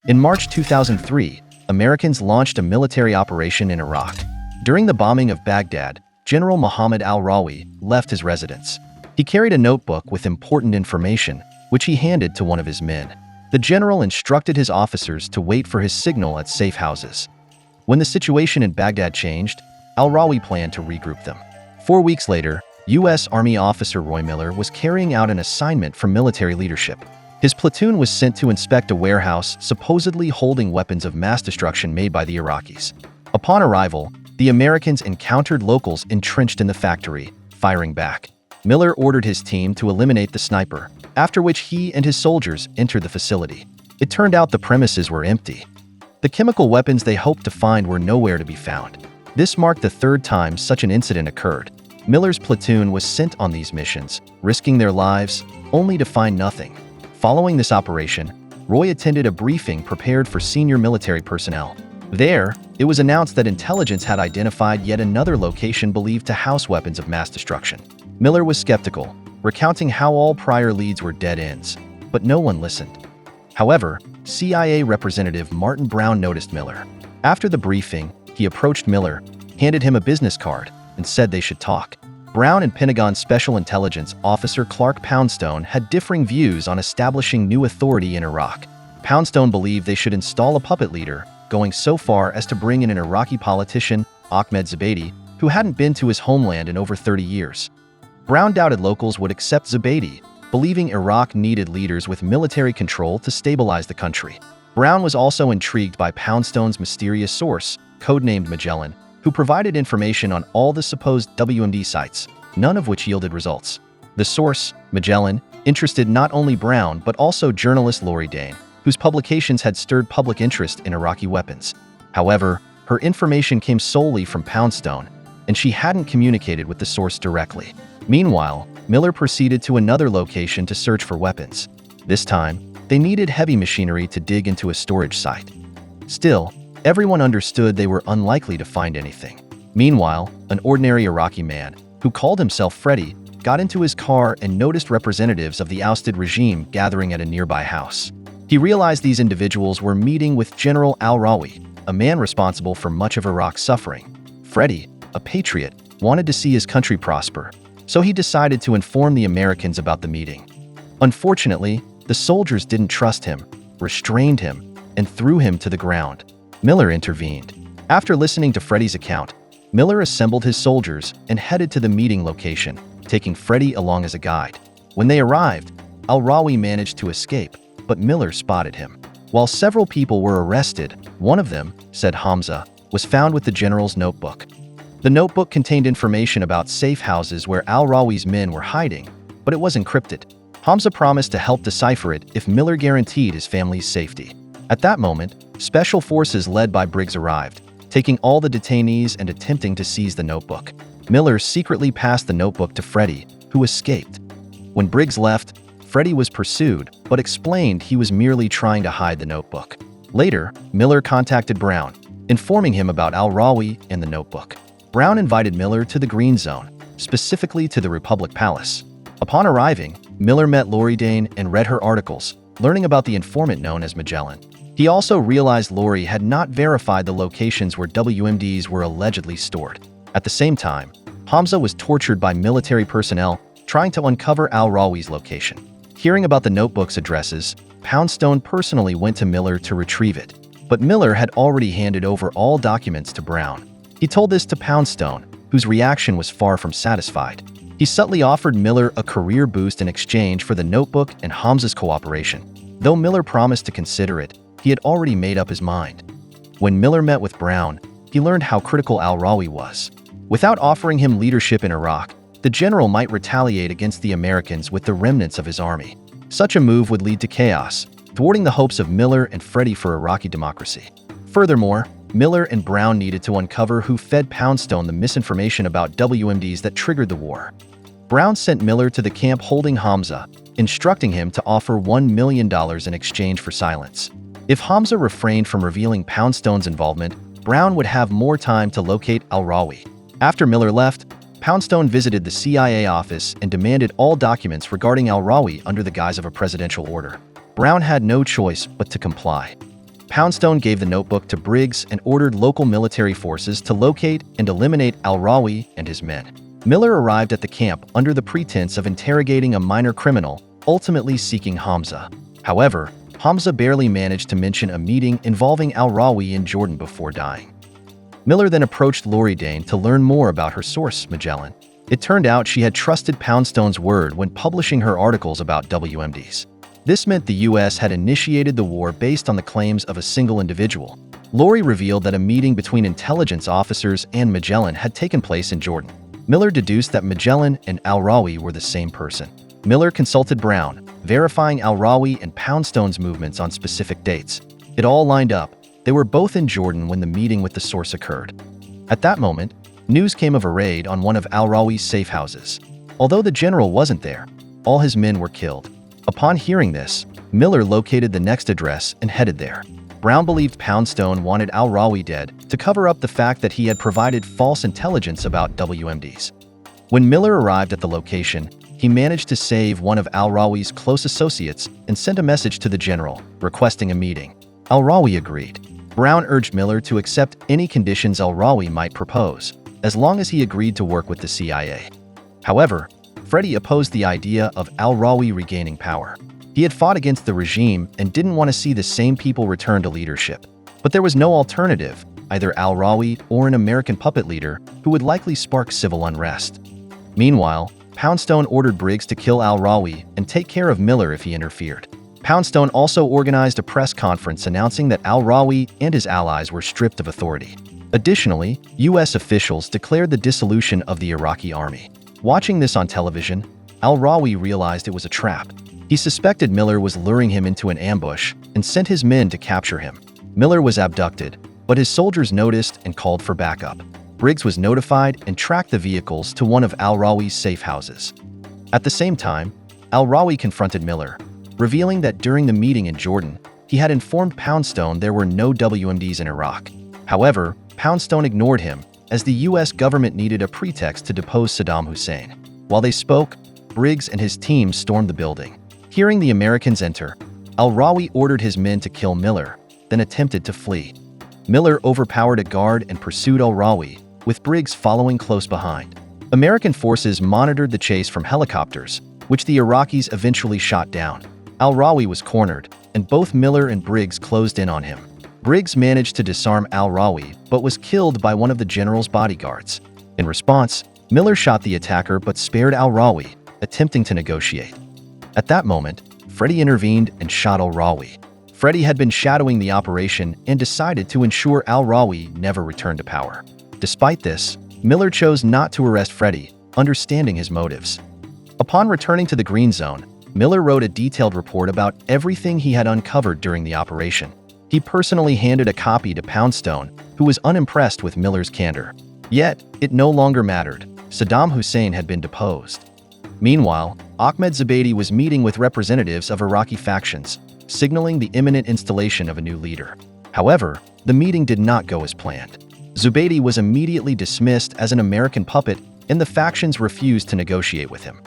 In March 2003, Americans launched a military operation in Iraq. During the bombing of Baghdad, General Mohammed al-Rawi left his residence. He carried a notebook with important information, which he handed to one of his men. The general instructed his officers to wait for his signal at safe houses. When the situation in Baghdad changed, al-Rawi planned to regroup them. 4 weeks later, U.S. Army officer Roy Miller was carrying out an assignment from military leadership. His platoon was sent to inspect a warehouse supposedly holding weapons of mass destruction made by the Iraqis. Upon arrival, the Americans encountered locals entrenched in the factory, firing back. Miller ordered his team to eliminate the sniper, after which he and his soldiers entered the facility. It turned out the premises were empty. The chemical weapons they hoped to find were nowhere to be found. This marked the third time such an incident occurred. Miller's platoon was sent on these missions, risking their lives, only to find nothing. Following this operation, Roy attended a briefing prepared for senior military personnel. There, it was announced that intelligence had identified yet another location believed to house weapons of mass destruction. Miller was skeptical, recounting how all prior leads were dead ends, but no one listened. However, CIA Representative Martin Brown noticed Miller. After the briefing, he approached Miller, handed him a business card, and said they should talk. Brown and Pentagon Special Intelligence Officer Clark Poundstone had differing views on establishing new authority in Iraq. Poundstone believed they should install a puppet leader, going so far as to bring in an Iraqi politician, Ahmed Zubaydi, who hadn't been to his homeland in over 30 years. Brown doubted locals would accept Zubaydi, believing Iraq needed leaders with military control to stabilize the country. Brown was also intrigued by Poundstone's mysterious source, codenamed Magellan, who provided information on all the supposed WMD sites, none of which yielded results. The source, Magellan, interested not only Brown but also journalist Lori Dane, whose publications had stirred public interest in Iraqi weapons. However, her information came solely from Poundstone, and she hadn't communicated with the source directly. Meanwhile, Miller proceeded to another location to search for weapons. This time, they needed heavy machinery to dig into a storage site. Still, everyone understood they were unlikely to find anything. Meanwhile, an ordinary Iraqi man, who called himself Freddy, got into his car and noticed representatives of the ousted regime gathering at a nearby house. He realized these individuals were meeting with General al-Rawi, a man responsible for much of Iraq's suffering. Freddy, a patriot, wanted to see his country prosper, so he decided to inform the Americans about the meeting. Unfortunately, the soldiers didn't trust him, restrained him, and threw him to the ground. Miller intervened. After listening to Freddy's account, Miller assembled his soldiers and headed to the meeting location, taking Freddy along as a guide. When they arrived, al-Rawi managed to escape, but Miller spotted him. While several people were arrested, one of them, said Hamza, was found with the general's notebook. The notebook contained information about safe houses where al-Rawi's men were hiding, but it was encrypted. Hamza promised to help decipher it if Miller guaranteed his family's safety. At that moment, special forces led by Briggs arrived, taking all the detainees and attempting to seize the notebook. Miller secretly passed the notebook to Freddy, who escaped. When Briggs left, Freddy was pursued, but explained he was merely trying to hide the notebook. Later, Miller contacted Brown, informing him about al-Rawi and the notebook. Brown invited Miller to the Green Zone, specifically to the Republic Palace. Upon arriving, Miller met Lori Dane and read her articles, learning about the informant known as Magellan. He also realized Lori had not verified the locations where WMDs were allegedly stored. At the same time, Hamza was tortured by military personnel trying to uncover al-Rawi's location. Hearing about the notebook's addresses, Poundstone personally went to Miller to retrieve it, but Miller had already handed over all documents to Brown. He told this to Poundstone, whose reaction was far from satisfied. He subtly offered Miller a career boost in exchange for the notebook and Hamza's cooperation. Though Miller promised to consider it, he had already made up his mind. When Miller met with Brown, he learned how critical al-Rawi was. Without offering him leadership in Iraq, the general might retaliate against the Americans with the remnants of his army. Such a move would lead to chaos, thwarting the hopes of Miller and Freddy for Iraqi democracy. Furthermore, Miller and Brown needed to uncover who fed Poundstone the misinformation about WMDs that triggered the war. Brown sent Miller to the camp holding Hamza, instructing him to offer $1 million in exchange for silence. If Hamza refrained from revealing Poundstone's involvement, Brown would have more time to locate al-Rawi. After Miller left, Poundstone visited the CIA office and demanded all documents regarding al-Rawi under the guise of a presidential order. Brown had no choice but to comply. Poundstone gave the notebook to Briggs and ordered local military forces to locate and eliminate al-Rawi and his men. Miller arrived at the camp under the pretense of interrogating a minor criminal, ultimately seeking Hamza. However, Hamza barely managed to mention a meeting involving al-Rawi in Jordan before dying. Miller then approached Lori Dane to learn more about her source, Magellan. It turned out she had trusted Poundstone's word when publishing her articles about WMDs. This meant the U.S. had initiated the war based on the claims of a single individual. Lori revealed that a meeting between intelligence officers and Magellan had taken place in Jordan. Miller deduced that Magellan and al-Rawi were the same person. Miller consulted Brown, verifying al-Rawi and Poundstone's movements on specific dates. It all lined up. They were both in Jordan when the meeting with the source occurred. At that moment, news came of a raid on one of al-Rawi's safe houses. Although the general wasn't there, all his men were killed. Upon hearing this, Miller located the next address and headed there. Brown believed Poundstone wanted al-Rawi dead to cover up the fact that he had provided false intelligence about WMDs. When Miller arrived at the location, he managed to save one of al-Rawi's close associates and sent a message to the general, requesting a meeting. Al-Rawi agreed. Brown urged Miller to accept any conditions al-Rawi might propose, as long as he agreed to work with the CIA. However, Freddie opposed the idea of al-Rawi regaining power. He had fought against the regime and didn't want to see the same people return to leadership. But there was no alternative, either al-Rawi or an American puppet leader who would likely spark civil unrest. Meanwhile, Poundstone ordered Briggs to kill al-Rawi and take care of Miller if he interfered. Poundstone also organized a press conference announcing that al-Rawi and his allies were stripped of authority. Additionally, U.S. officials declared the dissolution of the Iraqi army. Watching this on television, al-Rawi realized it was a trap. He suspected Miller was luring him into an ambush and sent his men to capture him. Miller was abducted, but his soldiers noticed and called for backup. Briggs was notified and tracked the vehicles to one of al-Rawi's safe houses. At the same time, al-Rawi confronted Miller, revealing that during the meeting in Jordan, he had informed Poundstone there were no WMDs in Iraq. However, Poundstone ignored him, as the U.S. government needed a pretext to depose Saddam Hussein. While they spoke, Briggs and his team stormed the building. Hearing the Americans enter, al-Rawi ordered his men to kill Miller, then attempted to flee. Miller overpowered a guard and pursued al-Rawi, with Briggs following close behind. American forces monitored the chase from helicopters, which the Iraqis eventually shot down. Al-Rawi was cornered, and both Miller and Briggs closed in on him. Briggs managed to disarm al-Rawi, but was killed by one of the general's bodyguards. In response, Miller shot the attacker but spared al-Rawi, attempting to negotiate. At that moment, Freddie intervened and shot al-Rawi. Freddie had been shadowing the operation and decided to ensure al-Rawi never returned to power. Despite this, Miller chose not to arrest Freddie, understanding his motives. Upon returning to the Green Zone, Miller wrote a detailed report about everything he had uncovered during the operation. He personally handed a copy to Poundstone, who was unimpressed with Miller's candor. Yet, it no longer mattered. Saddam Hussein had been deposed. Meanwhile, Ahmed Zubeidi was meeting with representatives of Iraqi factions, signaling the imminent installation of a new leader. However, the meeting did not go as planned. Zubeidi was immediately dismissed as an American puppet, and the factions refused to negotiate with him.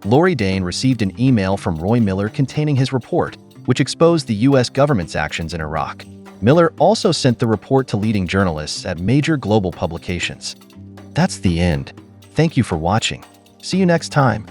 Lori Dane received an email from Roy Miller containing his report, which exposed the U.S. government's actions in Iraq. Miller also sent the report to leading journalists at major global publications. That's the end. Thank you for watching. See you next time.